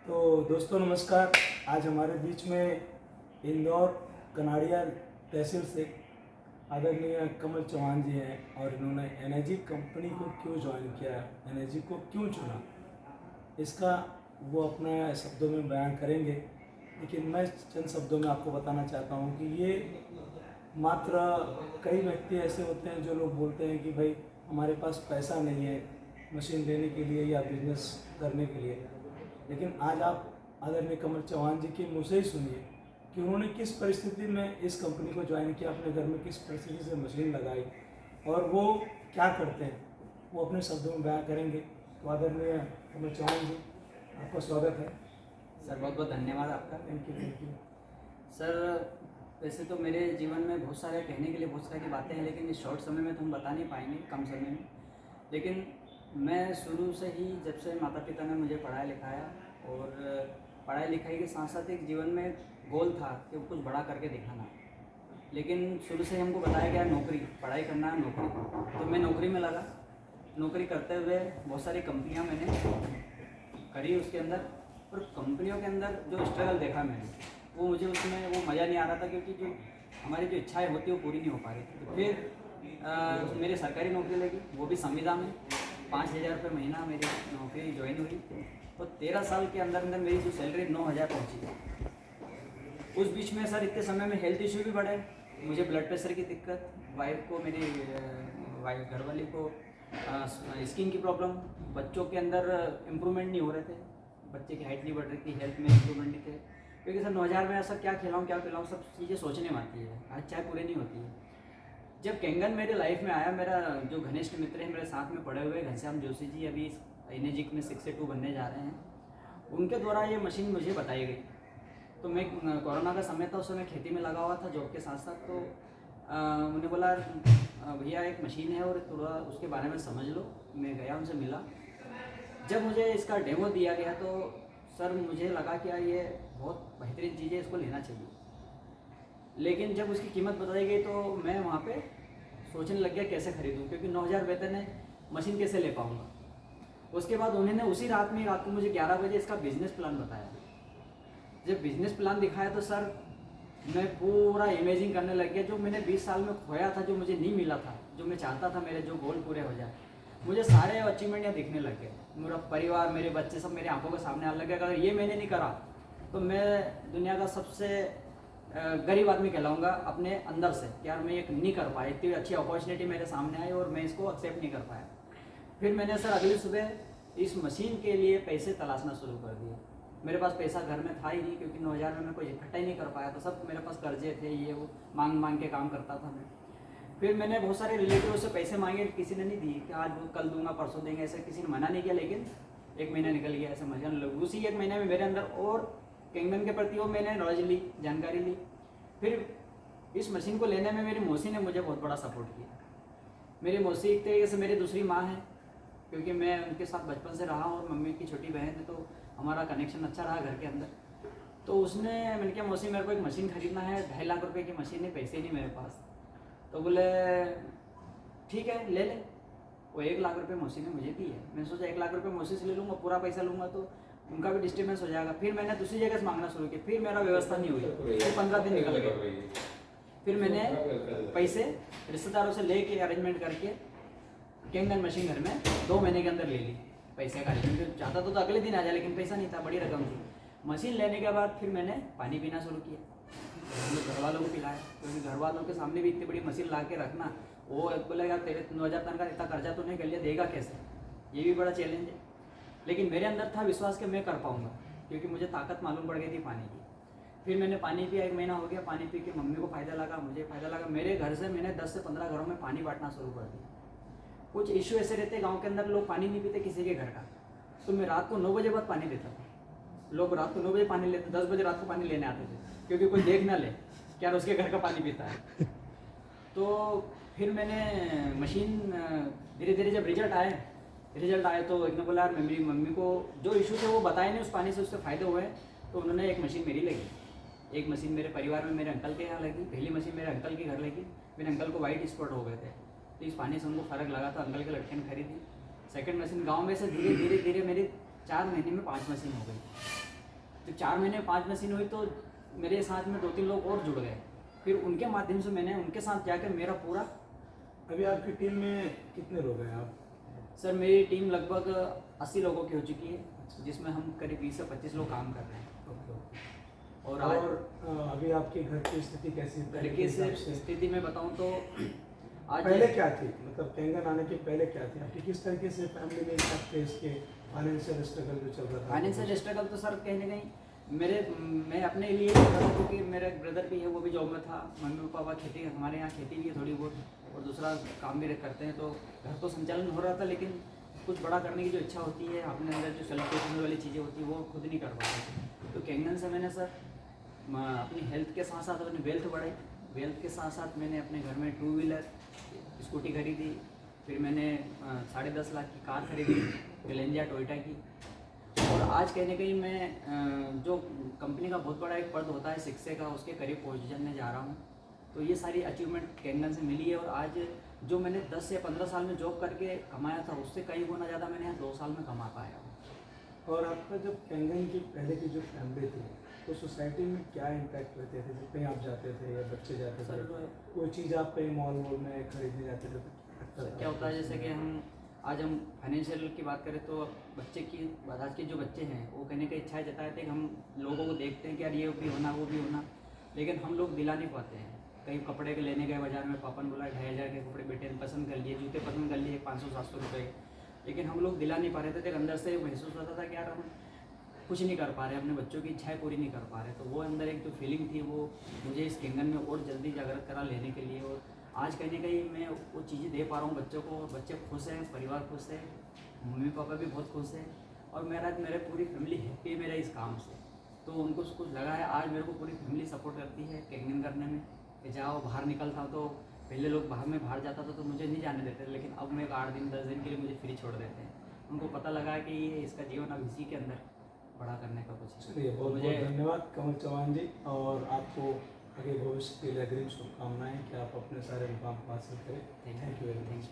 तो दोस्तों नमस्कार। आज हमारे बीच में इंदौर कनाड़िया तहसील से आदरणीय कमल चौहान जी हैं और इन्होंने एनर्जी कंपनी को क्यों ज्वाइन किया, एनर्जी को क्यों चुना, इसका वो अपने शब्दों में बयान करेंगे। लेकिन मैं चंद शब्दों में आपको बताना चाहता हूँ कि ये मात्र कई व्यक्ति ऐसे होते हैं जो लोग बोलते हैं कि भाई हमारे पास पैसा नहीं है मशीन लेने के लिए या बिजनेस करने के लिए। लेकिन आज आप आदरणीय कमल चौहान जी के मुँह से ही सुनिए कि उन्होंने किस परिस्थिति में इस कंपनी को ज्वाइन किया, अपने घर में किस परिस्थिति से मशीन लगाई और वो क्या करते हैं, वो अपने शब्दों में बयान करेंगे। तो आदरणीय कमल चौहान जी, आपका स्वागत है। सर बहुत बहुत धन्यवाद आपका। Thank you. सर वैसे तो मेरे जीवन में बहुत सारे कहने के लिए बहुत सारी बातें हैं, लेकिन इस शॉर्ट समय में तो हम बता नहीं पाएंगे, कम समय में। लेकिन मैं शुरू से ही, जब से माता पिता ने मुझे पढ़ाया लिखाया और पढ़ाई लिखाई के साथ साथ एक जीवन में गोल था कि कुछ बड़ा करके दिखाना। लेकिन शुरू से हमको बताया गया नौकरी, पढ़ाई करना है नौकरी, तो मैं नौकरी में लगा। नौकरी करते हुए बहुत सारी कंपनियां मैंने करी उसके अंदर, और कंपनियों के अंदर जो स्ट्रगल देखा मैंने, वो मुझे उसमें वो मज़ा नहीं आ रहा था, क्योंकि जो हमारी जो इच्छाएं होती है वो पूरी नहीं हो पा रही थी। तो फिर मेरी सरकारी नौकरी लगी, वो भी संविदा में। 5,000 रुपये महीना मेरी नौकरी ज्वाइन हुई, और 13 साल के अंदर अंदर मेरी जो सैलरी 9,000 पहुँची। उस बीच में सर इतने समय में हेल्थ इशू भी बढ़े, मुझे ब्लड प्रेशर की दिक्कत, वाइफ को, मेरी वाइफ घरवाली को स्किन की प्रॉब्लम, बच्चों के अंदर इम्प्रूवमेंट नहीं हो रहे थे, बच्चे की हाइट नहीं बढ़ रही थी, हेल्थ में इम्प्रूवमेंट नहीं थे। क्योंकि सर 9,000 में ऐसा क्या खिलाऊँ क्या पिलाऊँ, सब चीज़ें सोचने में आती है, आज चाहे पूरी नहीं होती है। जब कैंगन मेरे लाइफ में आया, मेरा जो घनिष्ठ मित्र हैं मेरे साथ में पढ़े हुए घनश्याम जोशी जी, अभी एनर्जिक में 6 से 2 बनने जा रहे हैं, उनके द्वारा ये मशीन मुझे बताई गई। तो मैं कोरोना का समय था, उस समय खेती में लगा हुआ था जॉब के साथ साथ। तो उन्होंने बोला भैया एक मशीन है और थोड़ा उसके बारे में समझ लो। मैं गया, उनसे मिला। जब मुझे इसका डेमो दिया गया तो सर मुझे लगा कि यार ये बहुत बेहतरीन चीज़ है, इसको लेना चाहिए। लेकिन जब उसकी कीमत बताई गई तो मैं वहाँ पे सोचने लग गया कैसे खरीदूँ, क्योंकि 9,000 वेतन है, मशीन कैसे ले पाऊँगा। उसके बाद उन्होंने उसी रात को मुझे 11 बजे इसका बिजनेस प्लान बताया। जब बिजनेस प्लान दिखाया तो सर मैं पूरा इमेजिंग करने लग गया, जो मैंने 20 साल में खोया था, जो मुझे नहीं मिला था, जो मैं चाहता था मेरे जो गोल पूरे हो जाए, मुझे सारे अचीवमेंट यहाँ दिखने लग गए। मेरा परिवार, मेरे बच्चे सब मेरे आंखों के सामने आने लगे। अगर ये मैंने नहीं करा तो मैं दुनिया का सबसे गरीब आदमी कहलाऊंगा अपने अंदर से, कि यार मैं ये नहीं कर पाया, इतनी अच्छी अपॉर्चुनिटी मेरे सामने आई और मैं इसको एक्सेप्ट नहीं कर पाया। फिर मैंने सर अगली सुबह इस मशीन के लिए पैसे तलाशना शुरू कर दिए। मेरे पास पैसा घर में था ही नहीं, क्योंकि 9,000 में मैं कोई इकट्ठा ही नहीं कर पाया था, सब मेरे पास कर्जे थे, ये वो मांग मांग के काम करता था मैं। फिर मैंने बहुत सारे रिलेटिव से पैसे मांगे, किसी ने नहीं दिए कि आज कल दूंगा परसों देंगे, ऐसे किसी ने मना नहीं किया। लेकिन 1 महीना निकल गया, ऐसे मजा लग। उसी 1 महीने में मेरे अंदर और कैंगन के प्रति वो मैंने नॉलेज ली, जानकारी ली। फिर इस मशीन को लेने में मेरी मौसी ने मुझे बहुत बड़ा सपोर्ट किया। मेरी मौसी एक तरीके से मेरी दूसरी माँ है, क्योंकि मैं उनके साथ बचपन से रहा और मम्मी की छोटी बहन है, तो हमारा कनेक्शन अच्छा रहा घर के अंदर। तो उसने, मैंने कहा मौसी मेरे को एक मशीन खरीदना है, 2.5 लाख रुपए की मशीन है, पैसे नहीं मेरे पास। तो बोले ठीक है ले ले। वो 1 लाख रुपए मौसी ने मुझे दी है। मैंने सोचा 1 लाख रुपए मौसी से ले लूँगा, पूरा पैसा लूँगा तो उनका भी डिस्टर्बेंस हो जाएगा। फिर मैंने दूसरी जगह से मांगना शुरू किया, फिर मेरा व्यवस्था नहीं हुई, फिर 15 दिन निकल गए। फिर मैंने पैसे रिश्तेदारों से लेके अरेंजमेंट करके कैंगन मशीन घर में 2 महीने के अंदर ले ली। पैसे का अरेंजमेंट चाहता तो अगले दिन आ जाए, लेकिन पैसा नहीं था, बड़ी रकम थी। मशीन लेने के बाद फिर मैंने पानी पीना शुरू किया, घर वालों को पिलाया, क्योंकि घर वालों के सामने भी इतनी बड़ी मशीन ला के रखना, वो बोलेगा तेरे 9,000 तनखा इतना कर्जा तो नहीं कर लिया, देगा कैसे, ये भी बड़ा चैलेंज है। लेकिन मेरे अंदर था विश्वास कि मैं कर पाऊँगा, क्योंकि मुझे ताकत मालूम पड़ गई थी पानी की। फिर मैंने पानी पिया, 1 महीना हो गया, पानी पी के मम्मी को फ़ायदा लगा, मुझे फ़ायदा लगा। मेरे घर से मैंने 10 से 15 घरों में पानी बांटना शुरू कर दिया। कुछ इशू ऐसे रहते गांव के अंदर, लोग पानी नहीं पीते किसी के घर का, तो मैं रात को 9 बजे बाद पानी देता था। लोग रात को 9 बजे पानी लेते, 10 बजे रात को पानी लेने आते थे, क्योंकि कोई देख ना ले क्या उसके घर का पानी पीता है। तो फिर मैंने मशीन धीरे धीरे जब रिजल्ट आए तो एक ने बोला यार मेरी मम्मी को जो इशू थे वो बताए नहीं, उस पानी से उससे फ़ायदे हुए। तो उन्होंने एक मशीन मेरी लगी, एक मशीन मेरे परिवार में मेरे अंकल के यहाँ लगी, पहली मशीन मेरे अंकल के घर लगी। मेरे अंकल को वाइट स्पॉट हो गए थे, तो इस पानी से उनको फ़र्क लगा था, अंकल के लड़के ने खरीदी। सेकंड मशीन गांव में से धीरे धीरे मेरी 4 महीने में 5 मशीन हो गई। तो 4 महीने 5 मशीन हुई तो मेरे साथ में 2-3 लोग और जुड़ गए। फिर उनके माध्यम से मैंने उनके साथ जाकर मेरा पूरा अभी आपकी टीम में कितने लोग हैं आप? सर मेरी टीम लगभग 80 लोगों की हो चुकी है, जिसमें हम करीब 20 से 25 लोग काम कर रहे हैं। और अभी आपके घर की स्थिति कैसी है? घर की स्थिति में बताऊं तो आज पहले क्या थी, मतलब कैंगन आने के पहले क्या थी आपकी? किस तरीके से फैमिली में इम्पैक्ट थे इसके? फाइनेंशियल स्ट्रगल जो चल रहा था, फाइनेंशियल स्ट्रगल तो सर कहीं ना कहीं मैं अपने लिए कर रहा हूँ, क्योंकि मेरा ब्रदर भी है, वो भी जॉब में था। मम्मी पापा खेती, हमारे यहाँ खेती भी है थोड़ी बहुत, और दूसरा काम भी करते हैं, तो घर तो संचालन हो रहा था, लेकिन कुछ बड़ा करने की जो इच्छा होती है अपने अंदर, जो सेलिब्रेशन वाली चीज़ें होती है, वो खुद नहीं कर पाते। तो कैंगन से मैंने सर अपनी हेल्थ के साथ साथ अपनी वेल्थ बढ़ाई। वेल्थ के साथ साथ मैंने अपने घर में 2 व्हीलर स्कूटी खरीदी, फिर मैंने 10.5 लाख की कार खरीदी ग्लेंजिया टोयोटा की। और आज कहीं ना कहीं मैं जो कंपनी का बहुत बड़ा एक पद होता है शिक्षक का, उसके करीब पहुंचने जा रहा हूं। तो ये सारी अचीवमेंट कैंगन से मिली है। और आज जो मैंने 10 से 15 साल में जॉब करके कमाया था, उससे कई गुना ज़्यादा मैंने यहाँ 2 साल में कमा पाया हूँ। और आपका जब कैंगन की पहले की जो फैमिली थी, तो सोसाइटी में क्या इम्पैक्ट रहते थे? जब कहीं आप जाते थे या बच्चे जाते थे, कोई चीज़ आप कहीं मॉल में खरीदने जाते थे तो क्या होता है, जैसे कि हम फाइनेंशियल की बात करें तो बच्चे की, आज के जो बच्चे हैं वो कहने की इच्छाएं जताते हैं कि हम लोगों को देखते हैं कि यार ये भी होना वो भी होना, लेकिन हम लोग दिला नहीं पाते हैं। कहीं कपड़े के लेने गए बाजार में, पापा ने बोला 2,500 के कपड़े बेटे ने पसंद कर लिए, जूते पसंद कर लिए 500-700 रुपये, लेकिन हम लोग दिला नहीं पा रहे थे। तो अंदर से महसूस होता था कि यार हम कुछ नहीं कर पा रहे, अपने बच्चों की इच्छाएं पूरी नहीं कर पा रहे। तो वो अंदर एक जो फीलिंग थी, वो मुझे इस कैंगन में और जल्दी जागृत करा लेने के लिए। और आज कहीं ना कहीं मैं वो चीज़ें दे पा रहा हूँ बच्चों को, बच्चे खुश हैं, परिवार खुश है, मम्मी पापा भी बहुत खुश हैं, और मेरे पूरी फैमिली हैप्पी है मेरा इस काम से। तो उनको कुछ लगा है, आज मेरे को पूरी फैमिली सपोर्ट करती है कैंगन करने में। कि जाओ बाहर निकलता तो पहले लोग बाहर जाता था तो मुझे नहीं जाने देते, लेकिन अब मैं 8 दिन 10 दिन के लिए मुझे फ्री छोड़ देते हैं। उनको पता लगा कि ये इसका जीवन अब इसी के अंदर बड़ा करने का कुछ। चलिए, बहुत बहुत धन्यवाद कमल चौहान जी, और आपको आगे भविष्य के लिए अग्रिम शुभकामनाएं कि आप अपने सारे मुकाम हासिल करें। Thank you very much.